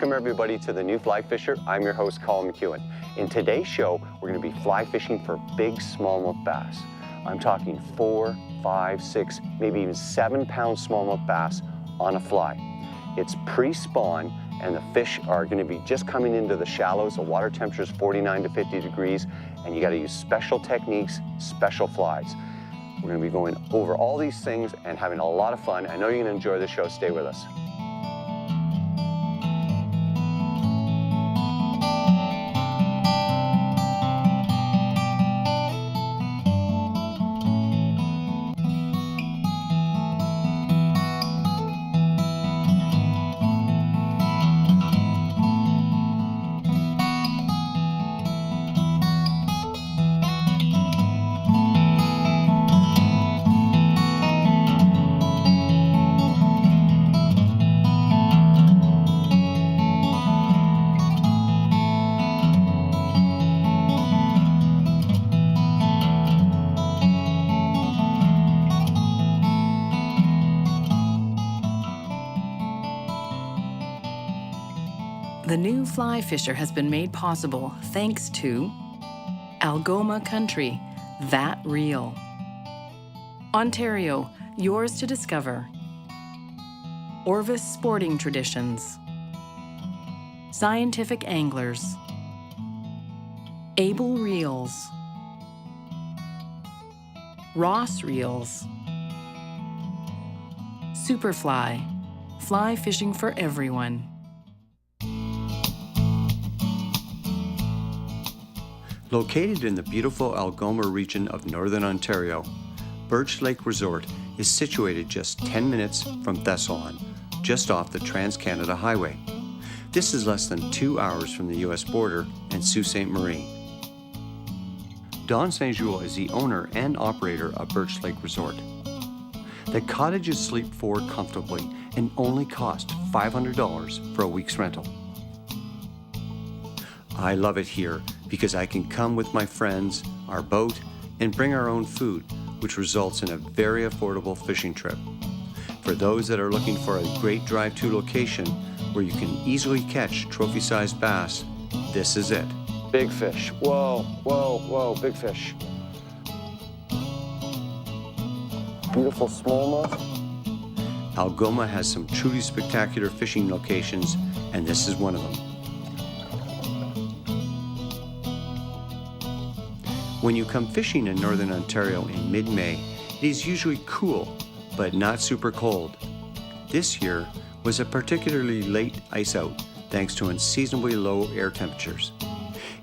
Welcome everybody to the New Fly Fisher. I'm your host, Colin McKeown. In today's show, we're going to be fly fishing for big smallmouth bass. I'm talking 4, 5, 6, maybe even 7-pound smallmouth bass on a fly. It's pre-spawn and the fish are going to be just coming into the shallows. The water temperature is 49 to 50 degrees and you got to use special techniques, special flies. We're going to be going over all these things and having a lot of fun. I know you're going to enjoy the show. Stay with us. The new fly fisher has been made possible thanks to Algoma Country, that real. Ontario, yours to discover. Orvis Sporting Traditions. Scientific Anglers. Able Reels. Ross Reels. Superfly, fly fishing for everyone. Located in the beautiful Algoma region of Northern Ontario, Birch Lake Resort is situated just 10 minutes from Thessalon, just off the Trans-Canada Highway. This is less than 2 hours from the US border and Sault Ste. Marie. Don Saint-Jules is the owner and operator of Birch Lake Resort. The cottages sleep 4 comfortably and only cost $500 for a week's rental. I love it here because I can come with my friends, our boat, and bring our own food, which results in a very affordable fishing trip. For those that are looking for a great drive-to location where you can easily catch trophy-sized bass, this is it. Big fish. Whoa, whoa, whoa, big fish. Beautiful smallmouth. Algoma has some truly spectacular fishing locations, and this is one of them. When you come fishing in Northern Ontario in mid-May, it is usually cool, but not super cold. This year was a particularly late ice out thanks to unseasonably low air temperatures.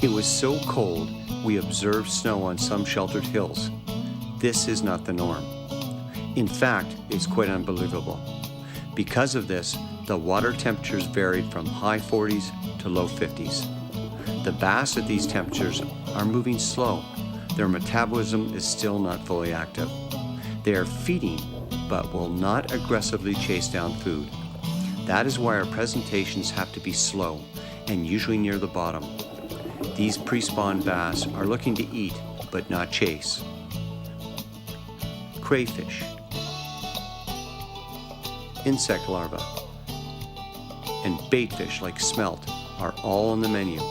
It was so cold, we observed snow on some sheltered hills. This is not the norm. In fact, it's quite unbelievable. Because of this, the water temperatures varied from high 40s to low 50s. The bass at these temperatures are moving slow. Their metabolism is still not fully active. They are feeding, but will not aggressively chase down food. That is why our presentations have to be slow and usually near the bottom. These pre-spawn bass are looking to eat, but not chase. Crayfish, insect larvae, and baitfish like smelt are all on the menu.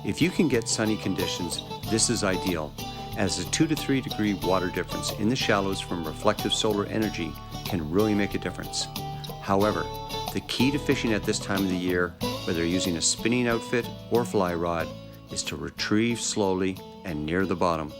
If you can get sunny conditions, this is ideal, as the 2 to 3 degree water difference in the shallows from reflective solar energy can really make a difference. However, the key to fishing at this time of the year, whether using a spinning outfit or fly rod, is to retrieve slowly and near the bottom.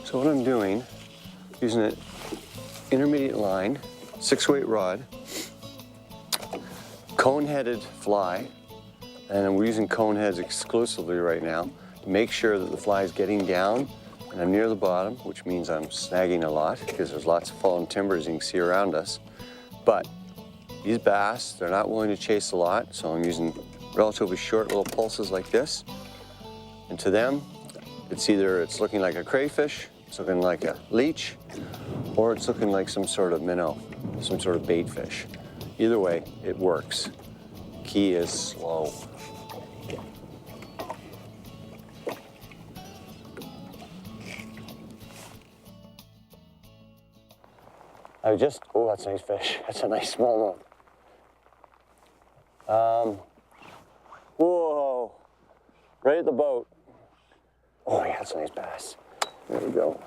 So what I'm doing, using an intermediate line, 6-weight rod, cone-headed fly, and we're using cone heads exclusively right now to make sure that the fly is getting down and I'm near the bottom, which means I'm snagging a lot because there's lots of fallen timbers you can see around us. But these bass, they're not willing to chase a lot, so I'm using relatively short little pulses like this. And to them, it's either it's looking like a crayfish, it's looking like a leech, or it's looking like some sort of minnow, some sort of bait fish. Either way, it works. Key is slow. Oh, that's a nice fish. That's a nice smallmouth. Whoa, right at the boat. Oh yeah, that's a nice bass. There we go.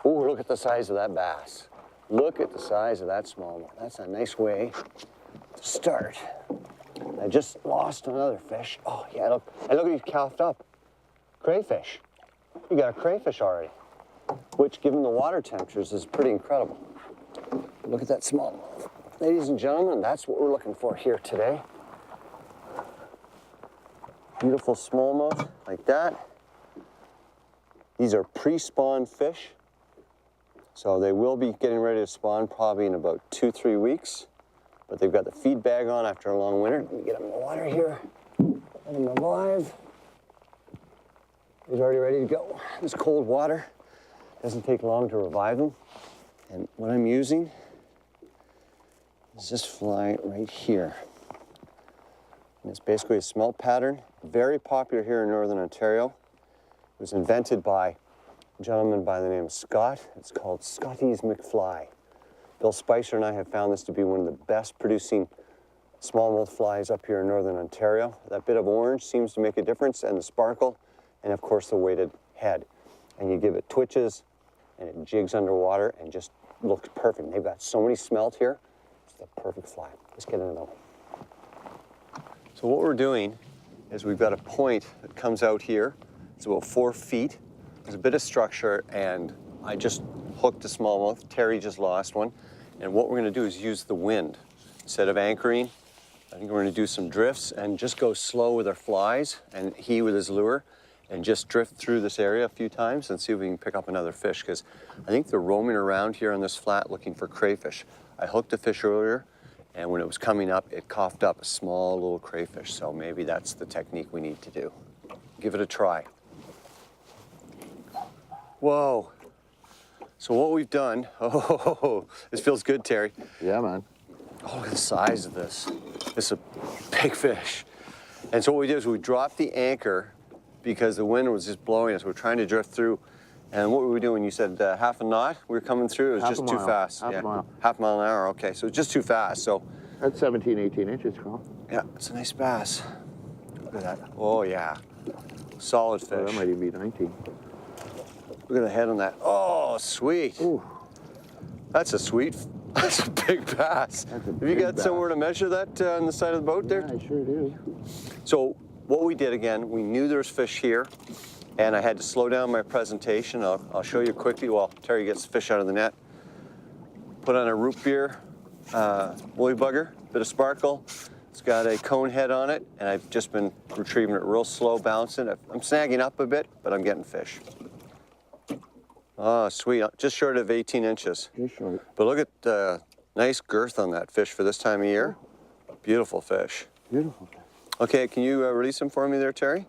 Oh, look at the size of that bass. Look at the size of that smallmouth. That's a nice way to start. I just lost another fish. Oh yeah, look, and look, he's coughed up. Crayfish. You got a crayfish already, which given the water temperatures is pretty incredible. Look at that smallmouth. Ladies and gentlemen, that's what we're looking for here today. Beautiful smallmouth like that. These are pre-spawn fish, so they will be getting ready to spawn probably in about 2-3 weeks, but they've got the feed bag on after a long winter. Let me get them in the water here, let them alive. He's already ready to go. This cold water doesn't take long to revive them, and what I'm using is this fly right here. And it's basically a smelt pattern, very popular here in Northern Ontario. It was invented by a gentleman by the name of Scott. It's called Scotty's McFly. Bill Spicer and I have found this to be one of the best producing smallmouth flies up here in Northern Ontario. That bit of orange seems to make a difference, and the sparkle, and of course the weighted head. And you give it twitches, and it jigs underwater and just looks perfect. And they've got so many smelt here. It's the perfect fly. Let's get into them. So what we're doing is we've got a point that comes out here. It's about 4 feet. There's a bit of structure, and I just hooked a smallmouth. Terry just lost one. And what we're gonna do is use the wind. Instead of anchoring, I think we're gonna do some drifts and just go slow with our flies, and he with his lure, and just drift through this area a few times and see if we can pick up another fish, because I think they're roaming around here on this flat looking for crayfish. I hooked a fish earlier, and when it was coming up, it coughed up a small little crayfish, so maybe that's the technique we need to do. Give it a try. Whoa. So what we've done, oh, this feels good, Terry. Yeah, man. Oh, look at the size of this. It's a big fish. And so what we did is we dropped the anchor because the wind was just blowing us. We're trying to drift through. And what were we doing? You said half a knot? We were coming through? It was just too fast. Half a mile. Half a mile an hour, okay. So it's just too fast, so. That's 17, 18 inches, Carl. Yeah, it's a nice bass. Look at that. Oh, yeah. Solid fish. Oh, that might even be 19. Look at the head on that. Oh, sweet. Ooh. That's a big bass. Have you got somewhere to measure that on the side of the boat there? Yeah, I sure do. So what we did again, we knew there's fish here, and I had to slow down my presentation. I'll show you quickly while Terry gets the fish out of the net. Put on a root beer woolly bugger, bit of sparkle. It's got a cone head on it, and I've just been retrieving it real slow, bouncing. I'm snagging up a bit, but I'm getting fish. Oh, sweet. Just short of 18 inches. Just short. But look at the nice girth on that fish for this time of year. Beautiful fish. Beautiful. Okay, can you release him for me there, Terry?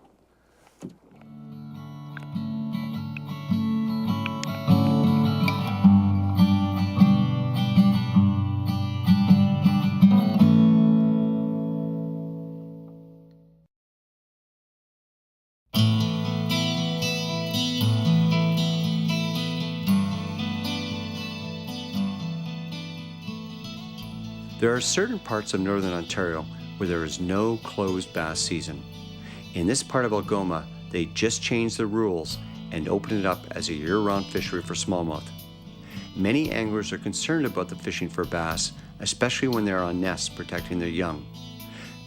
There are certain parts of Northern Ontario where there is no closed bass season. In this part of Algoma, they just changed the rules and opened it up as a year-round fishery for smallmouth. Many anglers are concerned about the fishing for bass, especially when they're on nests protecting their young.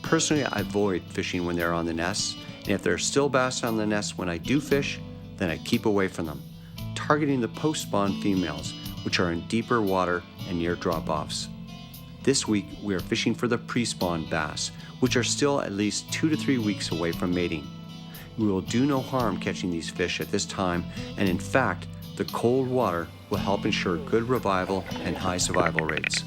Personally, I avoid fishing when they're on the nests, and if there are still bass on the nests when I do fish, then I keep away from them, targeting the post-spawn females, which are in deeper water and near drop-offs. This week, we are fishing for the pre-spawn bass, which are still at least 2 to 3 weeks away from mating. We will do no harm catching these fish at this time, and in fact, the cold water will help ensure good revival and high survival rates.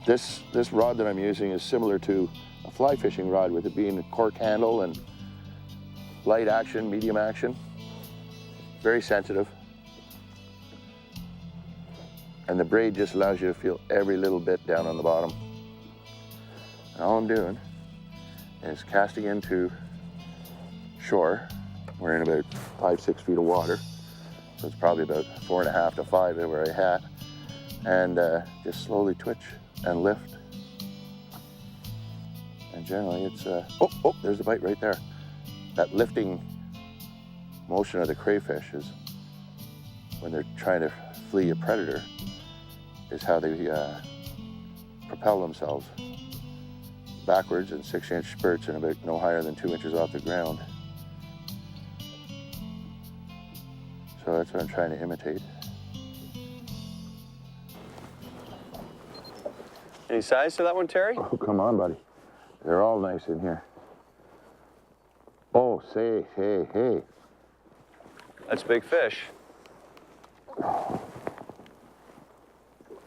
This rod that I'm using is similar to a fly fishing rod, with it being a cork handle and light action, medium action. Very sensitive. And the braid just allows you to feel every little bit down on the bottom. And all I'm doing is casting into shore. We're in about 5-6 feet of water. So it's probably about 4.5 to 5 where I hat. And just slowly twitch and lift And generally it's, oh, there's a bite right there. That lifting motion of the crayfish is, when they're trying to flee a predator, is how they propel themselves backwards in 6-inch spurts and about no higher than 2 inches off the ground. So that's what I'm trying to imitate. Any size to that one, Terry? Oh, come on, buddy. They're all nice in here. Oh, say, hey. That's a big fish.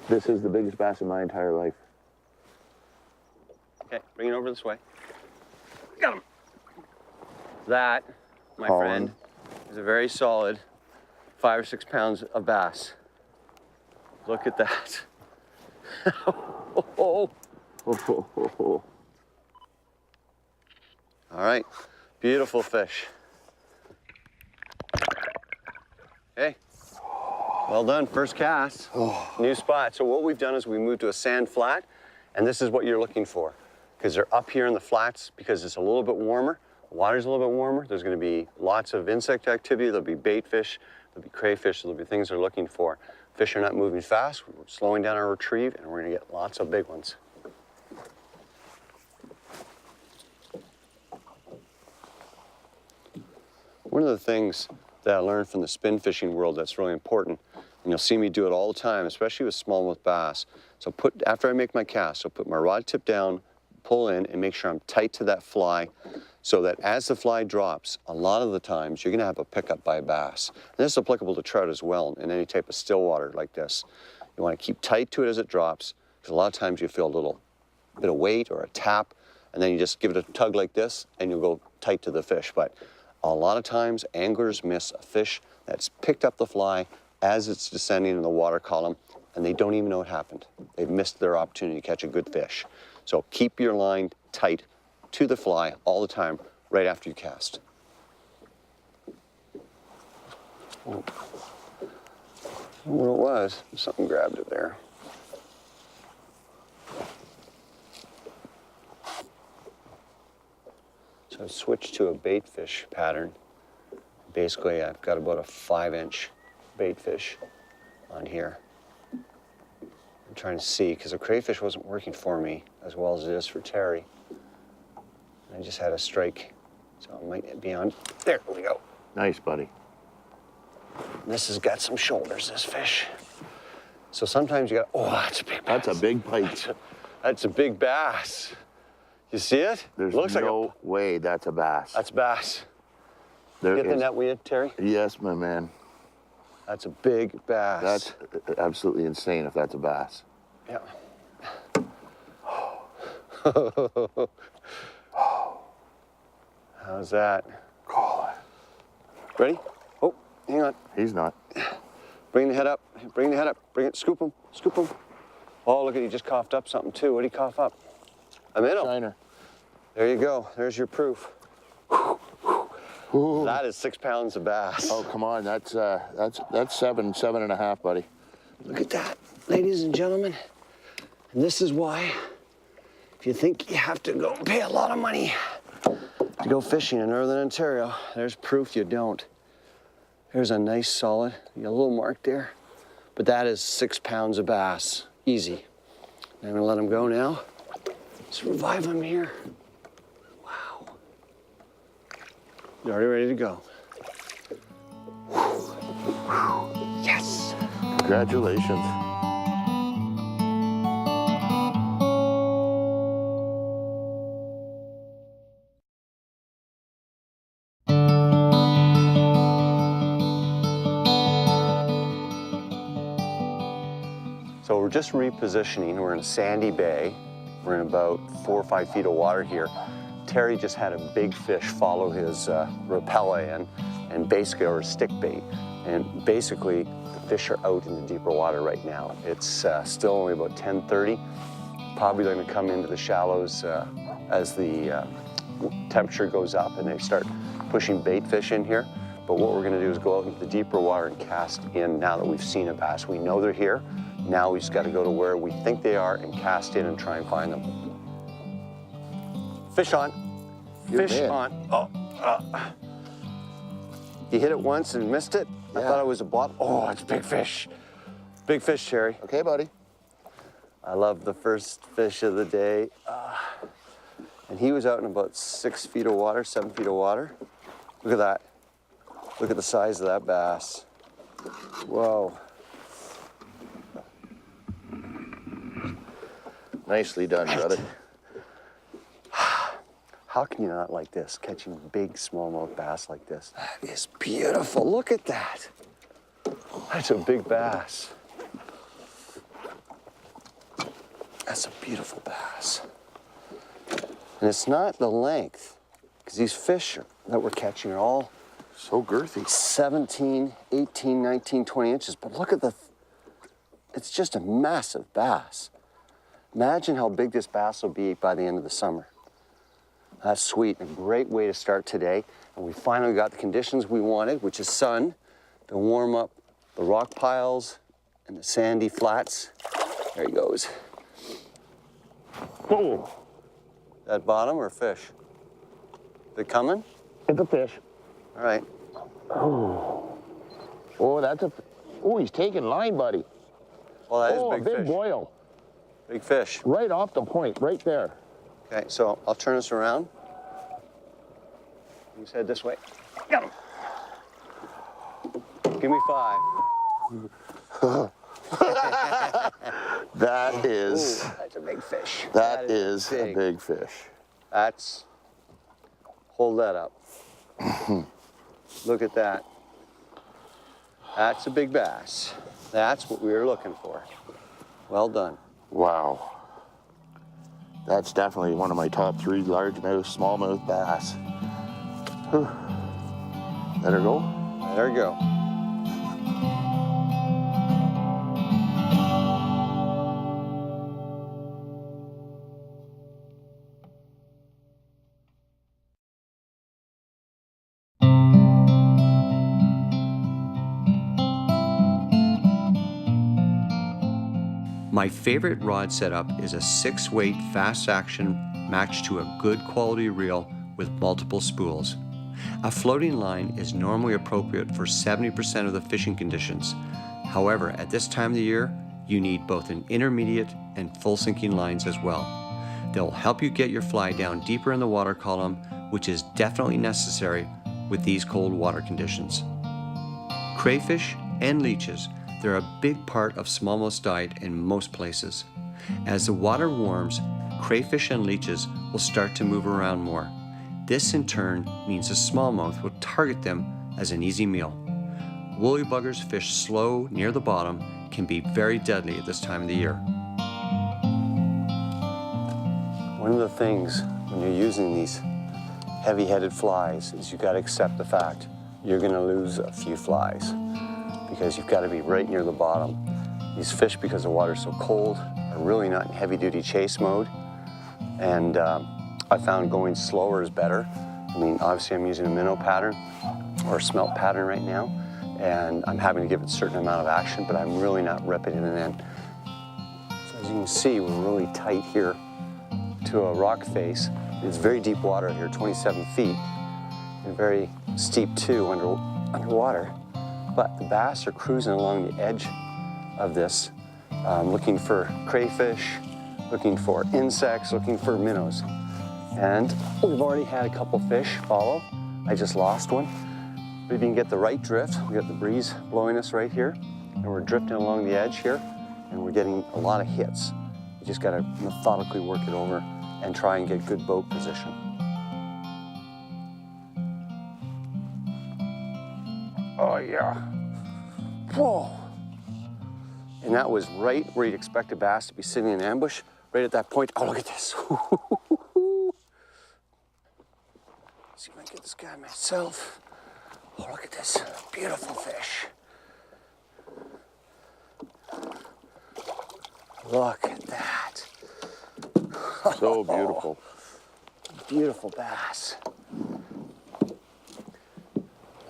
This is the biggest bass in my entire life. Okay, bring it over this way. Got him. That, my Colin. friend, is a very solid 5 or 6 pounds of bass. Look at that. Oh. All right, beautiful fish. Okay, well done, first cast. New spot. So what we've done is we moved to a sand flat, and this is what you're looking for, because they're up here in the flats because it's a little bit warmer. The water's a little bit warmer. There's going to be lots of insect activity. There'll be bait fish, there'll be crayfish, there'll be things they're looking for. Fish are not moving fast. We're slowing down our retrieve, and we're going to get lots of big ones. One of the things that I learned from the spin fishing world that's really important, and you'll see me do it all the time, especially with smallmouth bass. So after I make my cast, I'll put my rod tip down, pull in, and make sure I'm tight to that fly, so that as the fly drops, a lot of the times you're gonna have a pickup by a bass. And this is applicable to trout as well in any type of still water like this. You wanna keep tight to it as it drops, because a lot of times you feel a little bit of weight or a tap, and then you just give it a tug like this, and you'll go tight to the fish. But a lot of times anglers miss a fish that's picked up the fly as it's descending in the water column, and they don't even know it happened. They've missed their opportunity to catch a good fish. So keep your line tight to the fly all the time right after you cast. I don't know what it was. Something grabbed it there. So I've switched to a bait fish pattern. Basically, I've got about a 5-inch bait fish on here. I'm trying to see, because the crayfish wasn't working for me as well as it is for Terry. I just had a strike, so it might be on. There we go. Nice, buddy. This has got some shoulders, this fish. So sometimes you got, oh, that's a big bass. That's a big bite. That's a big bass. You see it? There's Looks no like way that's a bass. that's bass. There Get the is- net with, Terry? Yes, my man. That's a big bass. That's absolutely insane if that's a bass. Yeah. How's that? Colin. Ready? Oh, hang on. He's not. Bring the head up. Bring the head up. Bring it. Scoop him. Scoop him. Oh, look at, he just coughed up something too. What did he cough up? A minnow. Shiner. There you go. There's your proof. Ooh. That is 6 pounds of bass. Oh, come on. That's 7.5, buddy. Look at that, ladies and gentlemen. And this is why, if you think you have to go pay a lot of money to go fishing in Northern Ontario, there's proof you don't. There's a nice solid, you got a little mark there, but that is 6 pounds of bass, easy. I'm gonna let him go now. Let's revive him here. Wow. You're already ready to go. Yes. Congratulations. So we're just repositioning. We're in a sandy bay. We're in about 4 or 5 feet of water here. Terry just had a big fish follow his rapella in, and basically, or a stick bait. And basically, the fish are out in the deeper water right now. It's still only about 10:30. Probably going to come into the shallows as the temperature goes up and they start pushing bait fish in here. But what we're going to do is go out into the deeper water and cast in now that we've seen a bass. We know they're here. Now we just got to go to where we think they are and cast in and try and find them. Fish on. Good Fish man. on. Oh, you hit it once and missed it? I Yeah. thought it was a bottom. Oh, it's a big fish. Big fish, Sherry. Okay, buddy. I love the first fish of the day. And he was out in about 6 feet of water, 7 feet of water. Look at that. Look at the size of that bass. Whoa. Nicely done, brother. How can you not like this, catching big smallmouth bass like this? That is beautiful. Look at that. That's a big bass. That's a beautiful bass. And it's not the length, because these fish that we're catching are all So girthy. 17, 18, 19, 20 inches. But look at it's just a massive bass. Imagine how big this bass will be by the end of the summer. That's sweet, a great way to start today. And we finally got the conditions we wanted, which is sun to warm up the rock piles and the sandy flats. There he goes. Whoa. That bottom or fish? They coming? It's a fish. All right. Oh, that's a. Oh, he's taking line, buddy. Well, that is Oh, big big fish. boil. Big fish. Right off the point, right there. Okay, so I'll turn this around. He's head this way. Got him. Give me 5. That is. Ooh, that's a big fish. That is a big fish. That's. Hold that up. Look at that. That's a big bass. That's what we were looking for. Well done. Wow. That's definitely one of my top 3 largemouth, smallmouth bass. Whew. Let her go. Let her go. My favorite rod setup is a 6-weight fast action matched to a good quality reel with multiple spools. A floating line is normally appropriate for 70% of the fishing conditions. However, at this time of the year, you need both an intermediate and full sinking lines as well. They'll help you get your fly down deeper in the water column, which is definitely necessary with these cold water conditions. Crayfish and leeches, they're a big part of smallmouth's diet in most places. As the water warms, crayfish and leeches will start to move around more. This in turn means the smallmouth will target them as an easy meal. Woolly buggers fish slow near the bottom can be very deadly at this time of the year. One of the things when you're using these heavy-headed flies is you've got to accept the fact you're going to lose a few flies because you've got to be right near the bottom. These fish, because the water's so cold, are really not in heavy-duty chase mode. And I found going slower is better. I mean, obviously I'm using a minnow pattern or a smelt pattern right now, and I'm having to give it a certain amount of action, but I'm really not ripping it in. So as you can see, we're really tight here to a rock face. It's very deep water here, 27 feet, and very steep too underwater. But the bass are cruising along the edge of this, looking for crayfish, looking for insects, looking for minnows. And we've already had a couple fish follow. I just lost one. But if you can get the right drift, we got the breeze blowing us right here, and we're drifting along the edge here, and we're getting a lot of hits. You just gotta methodically work it over and try and get good boat position. Oh yeah. Whoa. And that was right where you'd expect a bass to be sitting in ambush, right at that point. Oh, look at this. See if I can get this guy myself. Oh, look at this beautiful fish. Look at that. So beautiful. Beautiful bass.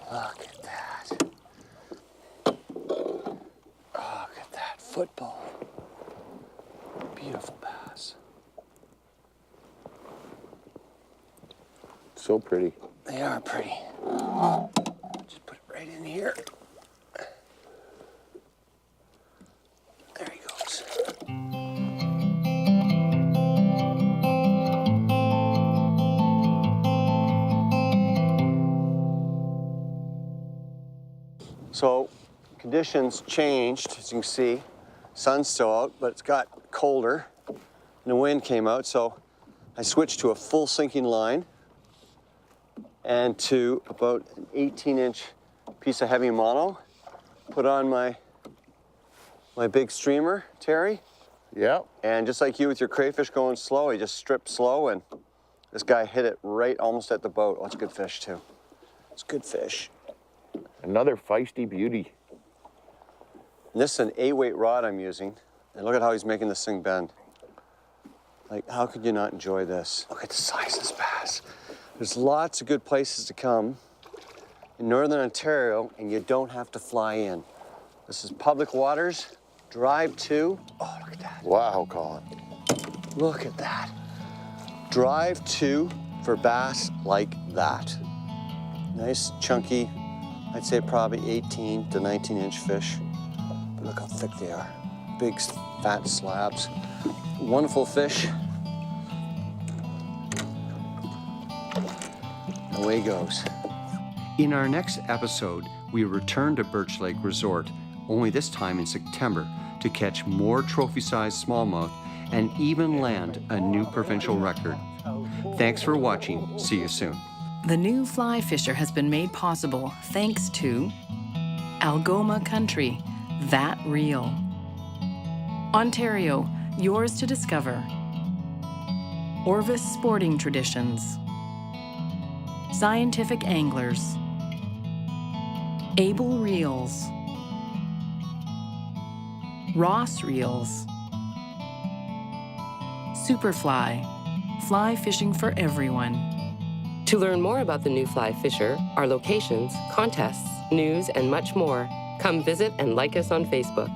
Look at that. Look at that football. Beautiful bass. so pretty. They are pretty. Just put it right in here. There he goes. So conditions changed, as you can see. Sun's still out, but it's got colder and the wind came out, so I switched to a full sinking line and to about an 18-inch piece of heavy mono. Put on my big streamer, Terry. Yep. And just like you with your crayfish going slow, he just stripped slow, and this guy hit it right almost at the boat. Oh, it's good fish too. It's good fish. Another feisty beauty. And this is an 8-weight rod I'm using. And look at how he's making this thing bend. Like, how could you not enjoy this? Look at the size of this bass. There's lots of good places to come in Northern Ontario, and you don't have to fly in. This is public waters, drive to. Oh, look at that. Wow, Colin. Look at that. Drive to for bass like that. Nice, chunky, I'd say probably 18 to 19-inch fish. But look how thick they are. Big, fat slabs. Wonderful fish. Away he goes. In our next episode, we return to Birch Lake Resort, only this time in September, to catch more trophy-sized smallmouth and even land a new provincial record. Thanks for watching. See you soon. The new fly fisher has been made possible thanks to Algoma Country, that real. Ontario, yours to discover. Orvis Sporting Traditions. Scientific Anglers. Able Reels. Ross Reels. Superfly, fly fishing for everyone. To learn more about the new fly fisher, our locations, contests, news, and much more, come visit and like us on Facebook.